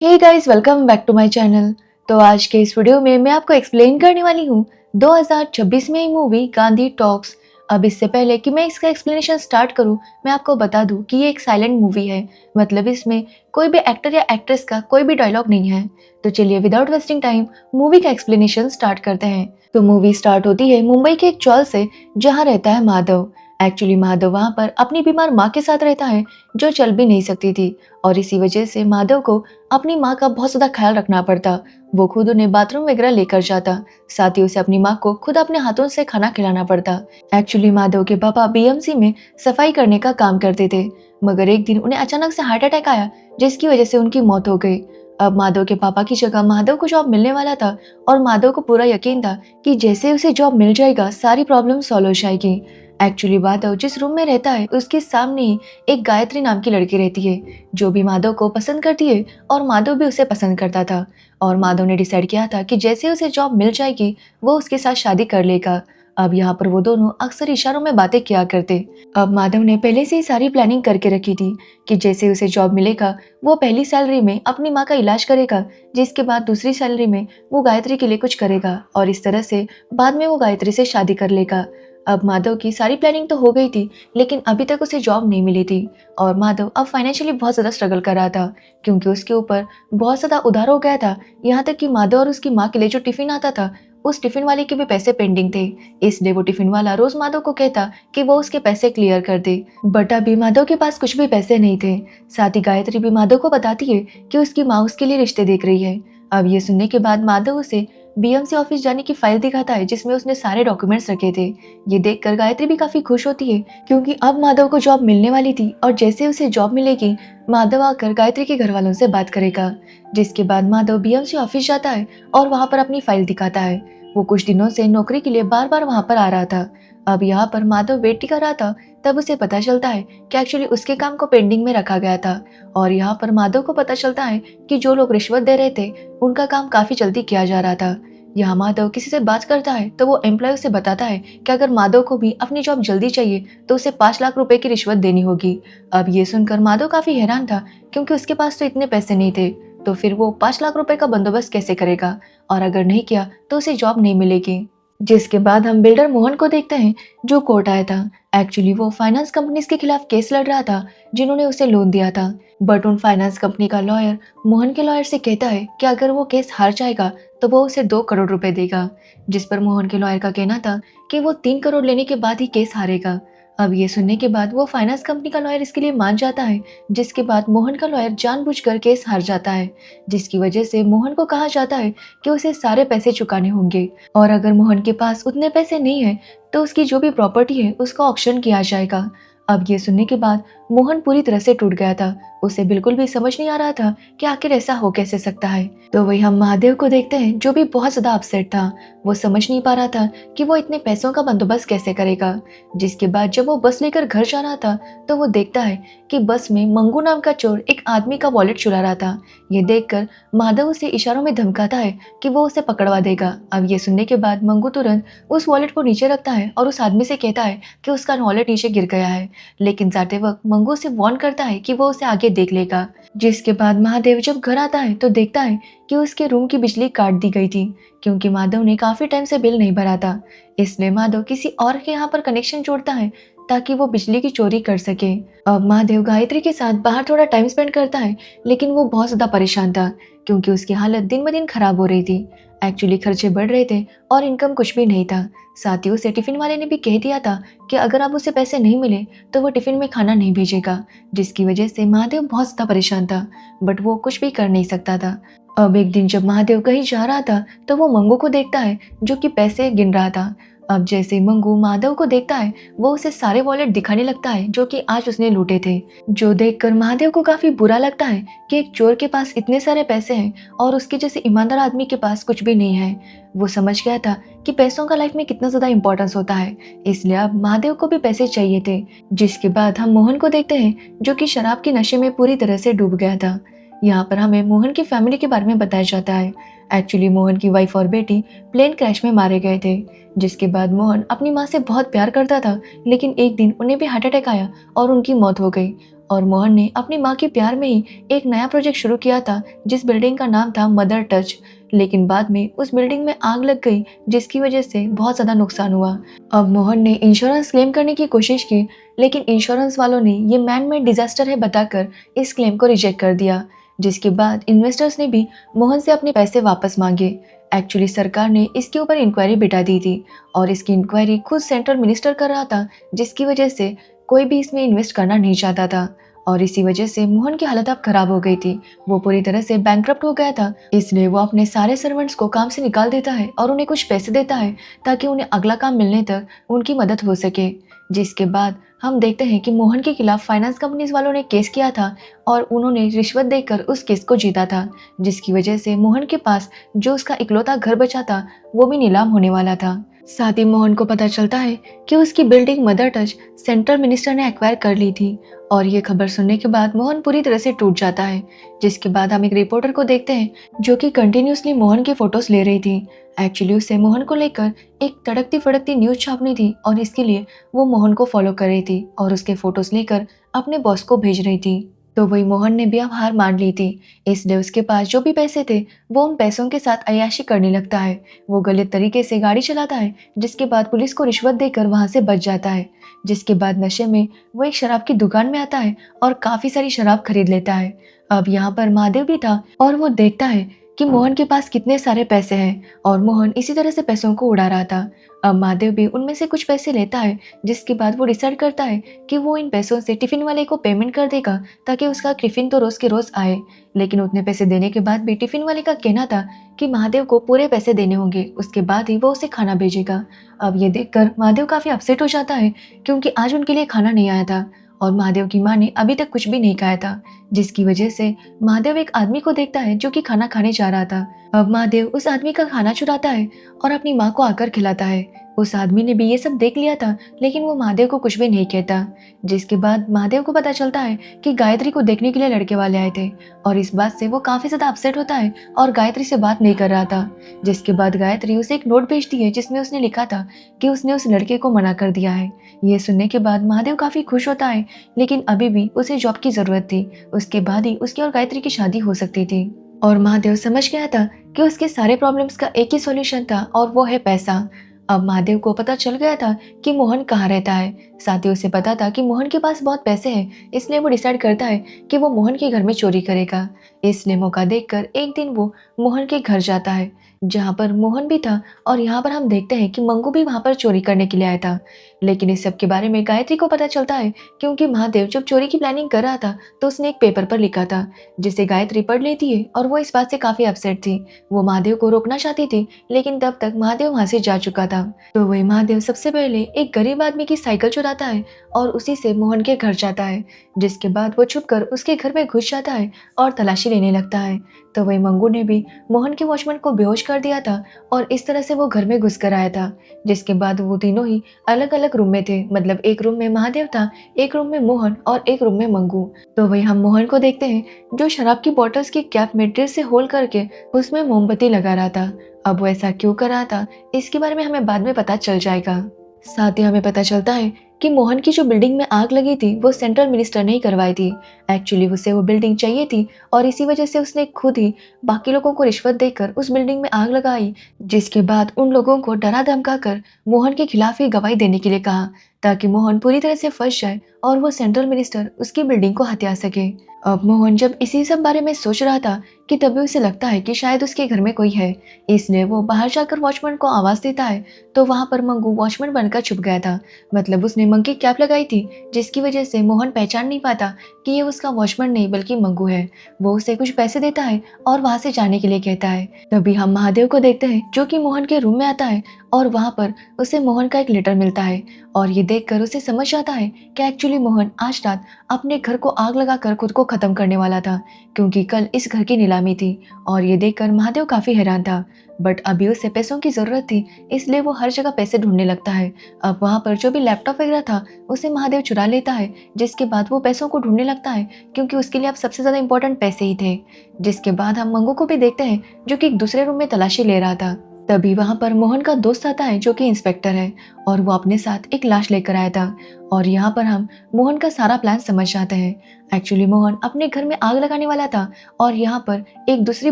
Hey guys, welcome back to my channel. तो आज के इस वीडियो में मैं आपको एक्सप्लेन करने वाली हूँ 2026 में ही मूवी गांधी टॉक्स। अब इससे पहले कि मैं इसका एक्सप्लेनेशन स्टार्ट करूँ, मैं आपको बता दूँ कि ये एक साइलेंट मूवी है। मतलब इसमें कोई भी एक्टर या एक्ट्रेस का कोई भी डायलॉग नहीं है। तो चलिए विदाउट वेस्टिंग टाइम मूवी का एक्सप्लेनेशन स्टार्ट करते हैं। तो मूवी स्टार्ट होती है मुंबई के एक चौल से, जहाँ रहता है माधव। एक्चुअली माधव वहाँ पर अपनी बीमार माँ के साथ रहता है, जो चल भी नहीं सकती थी, और इसी वजह से माधव को अपनी माँ का बहुत ज़्यादा ख्याल रखना पड़ता। वो खुद उन्हें बाथरूम वगैरह लेकर जाता, साथ ही उसे अपनी माँ को खुद अपने हाथों से खाना खिलाना पड़ता। एक्चुअली माधव के पापा बीएमसी में सफाई करने का काम करते थे, मगर एक दिन उन्हें अचानक से हार्ट अटैक आया, जिसकी वजह से उनकी मौत हो गई। अब माधव के पापा की जगह माधव को जॉब मिलने वाला था, और माधव को पूरा यकीन था कि जैसे उसे जॉब मिल जाएगा सारी प्रॉब्लम सॉल्व हो जाएगी। एक्चुअली माधव जिस रूम में रहता है उसके सामने ही एक गायत्री नाम की लड़की रहती है, जो भी माधव को पसंद करती है, और माधव भी उसे पसंद करता था। और माधव ने डिसाइड किया था कि जैसे उसे जॉब मिल जाएगी वो उसके साथ शादी कर लेगा। अब यहाँ पर वो दोनों अक्सर इशारों में बातें किया करते। अब माधव ने पहले से ही सारी प्लानिंग करके रखी थी कि जैसे उसे जॉब मिलेगा वो पहली सैलरी में अपनी माँ का इलाज करेगा, जिसके बाद दूसरी सैलरी में वो गायत्री के लिए कुछ करेगा, और इस तरह से बाद में वो गायत्री से शादी कर लेगा। अब माधव की सारी प्लानिंग तो हो गई थी, लेकिन अभी तक उसे जॉब नहीं मिली थी, और माधव अब फाइनेंशियली बहुत ज़्यादा स्ट्रगल कर रहा था, क्योंकि उसके ऊपर बहुत ज़्यादा उधार हो गया था। यहाँ तक कि माधव और उसकी माँ के लिए जो टिफ़िन आता था, उस टिफ़िन वाले के भी पैसे पेंडिंग थे। इसलिए वो टिफ़िन वाला रोज़ माधव को कहता कि वो उसके पैसे क्लियर कर दे, बट अभी माधव के पास कुछ भी पैसे नहीं थे। साथ ही गायत्री भी माधव को बताती है कि उसकी माँ उसके लिए रिश्ते देख रही है। अब ये सुनने के बाद माधव उसे बीएमसी ऑफिस जाने की फाइल दिखाता है, जिसमें उसने सारे डॉक्यूमेंट्स रखे थे। ये देखकर गायत्री भी काफी खुश होती है, क्योंकि अब माधव को जॉब मिलने वाली थी, और जैसे उसे जॉब मिलेगी माधव आकर गायत्री के घर वालों से बात करेगा। जिसके बाद माधव बीएमसी ऑफिस जाता है और वहां पर अपनी फाइल दिखाता है। वो कुछ दिनों से नौकरी के लिए बार बार वहां पर आ रहा था। अब यहाँ पर माधव वेट कर रहा था, तब उसे पता चलता है कि एक्चुअली उसके काम को पेंडिंग में रखा गया था। और यहाँ पर माधव को पता चलता है कि जो लोग रिश्वत दे रहे थे उनका काम काफी जल्दी किया जा रहा था। यहाँ माधव किसी से बात करता है, तो वो एम्प्लॉय उसे बताता है कि अगर माधव को भी अपनी जॉब जल्दी चाहिए तो उसे 5 लाख रुपए की रिश्वत देनी होगी। अब ये सुनकर माधव काफी हैरान था, क्योंकि उसके पास तो इतने पैसे नहीं थे। तो फिर वो 5 लाख रुपए का बंदोबस्त कैसे करेगा, और अगर नहीं किया तो उसे जॉब नहीं मिलेगी। जिसके बाद हम बिल्डर मोहन को देखते हैं, जो कोर्ट आया था। एक्चुअली वो फाइनेंस कंपनीज के खिलाफ केस लड़ रहा था, जिन्होंने उसे लोन दिया था। बट उन फाइनेंस कंपनी का लॉयर मोहन के लॉयर से कहता है कि अगर वो केस हार जाएगा तो वो उसे 2 करोड़ रुपए देगा। जिस पर मोहन के लॉयर का कहना था कि वो 3 करोड़ लेने के बाद ही केस हारेगा। अब ये सुनने के बाद वो फाइनेंस कंपनी का लॉयर इसके लिए मान जाता है, जिसके बाद मोहन का लॉयर जानबूझकर केस हार जाता है, जिसकी वजह से मोहन को कहा जाता है कि उसे सारे पैसे चुकाने होंगे, और अगर मोहन के पास उतने पैसे नहीं है तो उसकी जो भी प्रॉपर्टी है उसका ऑक्शन किया जाएगा। अब ये सुनने के बाद मोहन पूरी तरह से टूट गया था। उसे बिल्कुल भी समझ नहीं आ रहा था कि आखिर ऐसा हो कैसे सकता है। तो वही हम महादेव को देखते हैं, जो भी बहुत ज्यादा अपसेट था। वो समझ नहीं पा रहा था कि वो इतने पैसों का बंदोबस्त कैसे करेगा। जिसके बाद जब वो बस लेकर घर जा रहा था, तो वो देखता है कि बस में मंगू नाम का चोर एक आदमी का वॉलेट चुरा रहा था। ये देखकर माधव उसे इशारों में धमकाता है कि वो उसे पकड़वा देगा। अब ये सुनने के बाद मंगू तुरंत उस वॉलेट को नीचे रखता है और उस आदमी से कहता है कि उसका वॉलेट नीचे गिर गया है, लेकिन जाते वक्त मंगू से वार्न करता है कि वो उसे आगे देख लेगा। जिसके बाद महादेव जब घर आता है तो देखता है कि उसके रूम की बिजली काट दी गई थी, क्योंकि माधव ने काफी टाइम से बिल नहीं भरा था। इसलिए माधव किसी और के यहाँ पर कनेक्शन जोड़ता है, ताकि वो बिजली की चोरी कर सके। अब महादेव गायत्री के साथ बाहर थोड़ा टाइम स्पेंड करता है, लेकिन वो बहुत ज्यादा परेशान था, क्योंकि उसकी हालत दिन ब दिन खराब हो रही थी। एक्चुअली खर्चे बढ़ रहे थे और इनकम कुछ भी नहीं था। साथ ही उसे टिफिन वाले ने भी कह दिया था कि अगर अब उसे पैसे नहीं मिले तो वो टिफिन में खाना नहीं भेजेगा, जिसकी वजह से महादेव बहुत ज्यादा परेशान था, बट वो कुछ भी कर नहीं सकता था। अब एक दिन जब महादेव कहीं जा रहा था, तो वो मंगू को देखता है, जो कि पैसे गिन रहा था। अब जैसे मंगू माधव को देखता है, वो उसे सारे वॉलेट दिखाने लगता है जो कि आज उसने लूटे थे। जो देखकर महादेव को काफी बुरा लगता है कि एक चोर के पास इतने सारे पैसे हैं और उसके जैसे ईमानदार आदमी के पास कुछ भी नहीं है। वो समझ गया था कि पैसों का लाइफ में कितना ज्यादा इंपॉर्टेंस होता है, इसलिए अब महादेव को भी पैसे चाहिए थे। जिसके बाद हम मोहन को देखते हैं, जो कि शराब के नशे में पूरी तरह से डूब गया था। यहाँ पर हमें मोहन की फैमिली के बारे में बताया जाता है। एक्चुअली मोहन की वाइफ और बेटी प्लेन क्रैश में मारे गए थे। जिसके बाद मोहन अपनी माँ से बहुत प्यार करता था, लेकिन एक दिन उन्हें भी हार्ट अटैक आया और उनकी मौत हो गई। और मोहन ने अपनी माँ के प्यार में ही एक नया प्रोजेक्ट शुरू किया था जिस बिल्डिंग का नाम था मदर टच। लेकिन बाद में उस बिल्डिंग में आग लग गई जिसकी वजह से बहुत ज़्यादा नुकसान हुआ। अब मोहन ने इंश्योरेंस क्लेम करने की कोशिश की, लेकिन इंश्योरेंस वालों ने ये मैन मेड डिजास्टर है बताकर इस क्लेम को रिजेक्ट कर दिया। जिसके बाद इन्वेस्टर्स ने भी मोहन से अपने पैसे वापस मांगे। एक्चुअली सरकार ने इसके ऊपर इंक्वायरी बिठा दी थी और इसकी इंक्वायरी खुद सेंट्रल मिनिस्टर कर रहा था, जिसकी वजह से कोई भी इसमें इन्वेस्ट करना नहीं चाहता था। और इसी वजह से मोहन की हालत अब खराब हो गई थी। वो पूरी तरह से बैंकरप्ट हो गया था। इसलिए वो अपने सारे सर्वेंट्स को काम से निकाल देता है और उन्हें कुछ पैसे देता है ताकि उन्हें अगला काम मिलने तक उनकी मदद हो सके। जिसके बाद हम देखते हैं कि मोहन के खिलाफ फाइनेंस कंपनीज वालों ने केस किया था और उन्होंने रिश्वत देकर उस केस को जीता था, जिसकी वजह से मोहन के पास जो उसका इकलौता घर बचा था वो भी नीलाम होने वाला था। साथ ही मोहन को पता चलता है कि उसकी building mother touch central minister ने एक्वायर कर ली थी और ये खबर सुनने के बाद मोहन पूरी तरह से टूट जाता है। जिसके बाद हम एक रिपोर्टर को देखते हैं जो कि कंटिन्यूसली मोहन की फोटोज ले रही थी। एक्चुअली उसे मोहन को लेकर एक तड़कती फड़कती न्यूज छापनी थी और इसके लिए वो मोहन को फॉलो कर रही थी और उसके फोटोज लेकर अपने बॉस को भेज रही थी। तो वही मोहन ने भी अब हार मान ली थी, इसलिए उसके पास जो भी पैसे थे वो उन पैसों के साथ अय्याशी करने लगता है। वो गलत तरीके से गाड़ी चलाता है, जिसके बाद पुलिस को रिश्वत देकर वहां से बच जाता है। जिसके बाद नशे में वो एक शराब की दुकान में आता है और काफी सारी शराब खरीद लेता है। अब यहाँ पर महादेव भी था और वो देखता है कि मोहन के पास कितने सारे पैसे हैं और मोहन इसी तरह से पैसों को उड़ा रहा था। अब महादेव भी उनमें से कुछ पैसे लेता है, जिसके बाद वो डिसाइड करता है कि वो इन पैसों से टिफिन वाले को पेमेंट कर देगा ताकि उसका टिफिन तो रोज के रोज आए। लेकिन उतने पैसे देने के बाद भी टिफिन वाले का कहना था कि महादेव को पूरे पैसे देने होंगे, उसके बाद ही वो उसे खाना भेजेगा। अब ये देखकर महादेव काफी अपसेट हो जाता है क्योंकि आज उनके लिए खाना नहीं आया था और महादेव की माँ ने अभी तक कुछ भी नहीं खाया था। जिसकी वजह से महादेव एक आदमी को देखता है जो कि खाना खाने जा रहा था। अब महादेव उस आदमी का खाना चुराता है और अपनी माँ को आकर खिलाता है। उस आदमी ने भी ये सब देख लिया था, लेकिन वो महादेव को कुछ भी नहीं कहता। जिसके बाद महादेव को पता चलता है कि गायत्री को देखने के लिए लड़के वाले आए थे और इस बात से वो काफी ज्यादा अपसेट होता है और गायत्री से बात नहीं कर रहा था। जिसके बाद गायत्री उसे एक नोट भेजती है जिसमें उसने लिखा था कि उसने उस लड़के को मना कर दिया है। ये सुनने के बाद महादेव काफी खुश होता है, लेकिन अभी भी उसे जॉब की जरूरत थी। उसके बाद ही उसकी और गायत्री की शादी हो सकती थी और महादेव समझ गया था कि उसके सारे प्रॉब्लम्स का एक ही सॉल्यूशन था और वो है पैसा। अब महादेव को पता चल गया था कि मोहन कहाँ रहता है। साथ ही उसे पता था कि मोहन के पास बहुत पैसे हैं, इसलिए वो डिसाइड करता है कि वो मोहन के घर में चोरी करेगा। इसलिए मौका देखकर एक दिन वो मोहन के घर जाता है जहाँ पर मोहन भी था और यहाँ पर हम देखते हैं कि मंगू भी वहाँ पर चोरी करने के लिए आया था। लेकिन इस सब के बारे में गायत्री को पता चलता है क्योंकि महादेव जब चोरी की प्लानिंग कर रहा था तो उसने एक पेपर पर लिखा था जिसे गायत्री पढ़ लेती है और वो इस बात से काफी अपसेट थी। वो महादेव को रोकना चाहती थी, लेकिन तब तक महादेव वहाँ से जा चुका था। तो वही महादेव सबसे पहले एक गरीब आदमी की साइकिल चुराता है और उसी से मोहन के घर जाता है। जिसके बाद वो छुपकर उसके घर में घुस जाता है और तलाशी लेने लगता है। तो वही मंगू ने भी मोहन के वॉचमैन को बेहोश कर दिया था और इस तरह से वो घर में घुस कर आया था। जिसके बाद वो तीनों ही अलग अलग रूम में थे, मतलब एक रूम में महादेव था, एक रूम में मोहन और एक रूम में मंगू। तो वही हम मोहन को देखते हैं जो शराब की बोतल्स की कैप में ड्रिल से होल करके उसमें मोमबत्ती लगा रहा था। अब वो ऐसा क्यों कर रहा था इसके बारे में हमें बाद में पता चल जाएगा। साथ ही हमें पता चलता है कि मोहन की जो बिल्डिंग में आग लगी थी वो सेंट्रल मिनिस्टर ने ही करवाई थी। एक्चुअली उसे वो बिल्डिंग चाहिए थी और इसी वजह से उसने खुद ही बाकी लोगों को रिश्वत देकर उस बिल्डिंग में आग लगाई। जिसके बाद उन लोगों को डरा धमका कर मोहन के खिलाफ ही गवाही देने के लिए कहा ताकि मोहन पूरी तरह से फंस जाए और वो सेंट्रल मिनिस्टर उसकी बिल्डिंग को हथिया सके। अब मोहन जब इसी सब बारे में सोच रहा था कि तभी उसे लगता है कि शायद उसके घर में कोई है, इसलिए वो बाहर जाकर वॉचमैन को आवाज देता है। तो वहां पर मंगू वॉचमैन बनकर छुप गया था, मतलब उसने मंकी कैप लगाई थी जिसकी वजह से मोहन पहचान नहीं पाता कि ये उसका वॉचमैन नहीं बल्कि मंगू है। वो उसे कुछ पैसे देता है और वहां से जाने के लिए कहता है। तभी हम महादेव को देखते हैं जो कि मोहन के रूम में आता है और वहां पर उसे मोहन का एक लेटर मिलता है और ये देखकर उसे समझ आता है कि एक्चुअली मोहन आज रात अपने घर को आग लगाकर खुद को खत्म करने वाला था क्योंकि कल इस घर की नीलामी थी। और ये देखकर महादेव काफी हैरान था, बट अभी उसे पैसों की जरूरत थी इसलिए वो हर जगह पैसे ढूंढने लगता है। अब वहां पर जो भी लैपटॉप वगैरह था उसे महादेव चुरा लेता है, जिसके बाद वो पैसों को ढूंढने लगता है क्योंकि उसके लिए अब सबसे ज्यादा इंपॉर्टेंट पैसे ही थे। जिसके बाद हम मंगू को भी देखते हैं जो कि एक दूसरे रूम में तलाशी ले रहा था। तभी वहां पर मोहन का दोस्त आता है जो कि इंस्पेक्टर है और वो अपने साथ एक लाश लेकर आया था। और यहाँ पर हम मोहन का सारा प्लान समझ जाते हैं। एक्चुअली मोहन अपने घर में आग लगाने वाला था और यहाँ पर एक दूसरी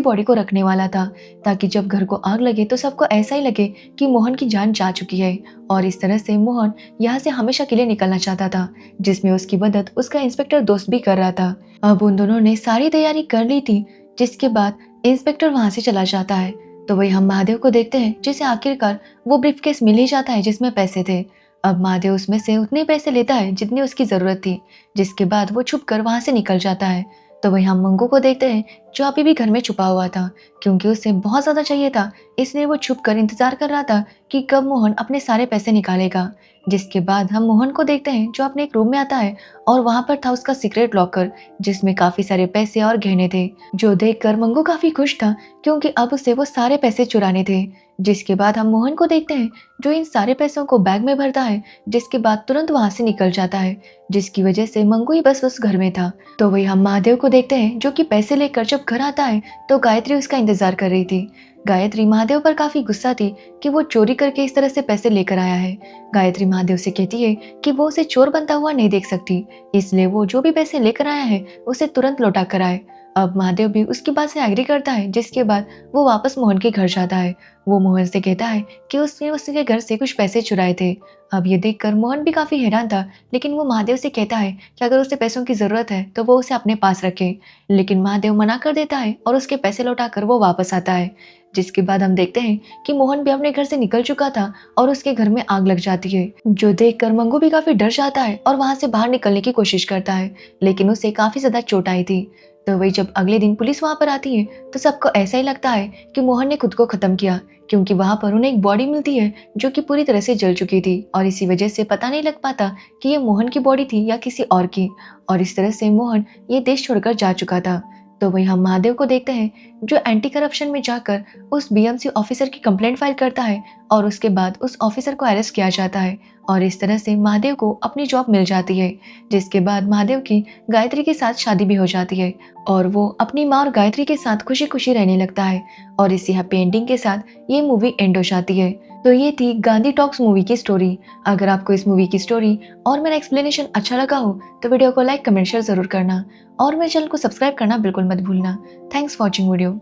बॉडी को रखने वाला था, ताकि जब घर को आग लगे तो सबको ऐसा ही लगे कि मोहन की जान जा चुकी है। और इस तरह से मोहन यहाँ से हमेशा के लिए निकलना चाहता था, जिसमें उसकी मदद उसका इंस्पेक्टर दोस्त भी कर रहा था। अब उन दोनों ने सारी तैयारी कर ली थी, जिसके बाद इंस्पेक्टर वहां से चला जाता है। तो वही हम महादेव को देखते हैं, जिसे आखिरकार वो ब्रीफकेस मिल ही जाता है जिसमें पैसे थे। अब महादेव उसमें से उतने पैसे लेता है जितनी उसकी जरूरत थी, जिसके बाद वो छुप कर वहां से निकल जाता है। तो वही हम मंगू को देखते हैं, जो अभी भी घर में छुपा हुआ था, क्योंकि उसे बहुत ज्यादा चाहिए था, इसलिए वो छुप कर इंतजार कर रहा था कि कब मोहन अपने सारे पैसे निकालेगा। जिसके बाद हम मोहन को देखते हैं, जो अपने एक रूम में आता है और वहां पर था उसका सीक्रेट लॉकर, जिसमें काफी सारे पैसे और गहने थे, जो देखकर मंगू काफी खुश था, क्योंकि अब उसे वो सारे पैसे चुराने थे। जिसके बाद हम मोहन को देखते हैं, जो इन सारे पैसों को बैग में भरता है, जिसके बाद तुरंत वहां से निकल जाता है, जिसकी वजह से मंगू ही बस उस घर में था। तो वही हम महादेव को देखते हैं, जो कि पैसे लेकर जब घर आता है तो गायत्री उसका इंतजार कर रही थी। गायत्री महादेव पर काफी गुस्सा थी कि वो चोरी करके इस तरह से पैसे लेकर आया है। गायत्री महादेव से कहती है कि वो उसे चोर बनता हुआ नहीं देख सकती, इसलिए वो जो भी पैसे लेकर आया है उसे तुरंत लौटा कर आए। अब महादेव भी उसकी बात से एग्री करता है, जिसके बाद वो वापस मोहन के घर जाता है। वो मोहन से कहता है कि उसने उसके घर से कुछ पैसे चुराए थे। अब ये देखकर मोहन भी काफी हैरान था, लेकिन वो महादेव से कहता है कि अगर उसे पैसों की जरूरत है तो वो उसे अपने पास रखे। लेकिन महादेव मना कर देता है और उसके पैसे लौटाकर वो वापस आता है। जिसके बाद हम देखते हैं कि मोहन भी अपने घर से निकल चुका था और उसके घर में आग लग जाती है, जो देखकर मंगू भी काफी डर जाता है और वहां से बाहर निकलने की कोशिश करता है, लेकिन उसे काफी ज्यादा चोट आई थी। तो वही जब अगले दिन पुलिस वहां पर आती है तो सबको ऐसा ही लगता है कि मोहन ने खुद को खत्म किया, क्योंकि वहां पर उन्हें एक बॉडी मिलती है जो कि पूरी तरह से जल चुकी थी, और इसी वजह से पता नहीं लग पाता कि ये मोहन की बॉडी थी या किसी और की। और इस तरह से मोहन ये देश छोड़कर जा चुका था। तो वही हम महादेव को देखते हैं, जो एंटी करप्शन में जाकर उस बीएमसी ऑफिसर की कंप्लेंट फाइल करता है और उसके बाद उस ऑफिसर को अरेस्ट किया जाता है। और इस तरह से महादेव को अपनी जॉब मिल जाती है, जिसके बाद महादेव की गायत्री के साथ शादी भी हो जाती है और वो अपनी माँ और गायत्री के साथ खुशी खुशी रहने लगता है। और इसी हैप्पी एंडिंग के साथ ये मूवी एंड हो जाती है। तो ये थी गांधी टॉक्स मूवी की स्टोरी। अगर आपको इस मूवी की स्टोरी और मेरा एक्सप्लेनेशन अच्छा लगा हो तो वीडियो को लाइक कमेंट शेयर जरूर करना और मेरे चैनल को सब्सक्राइब करना बिल्कुल मत भूलना। Thanks for watching video.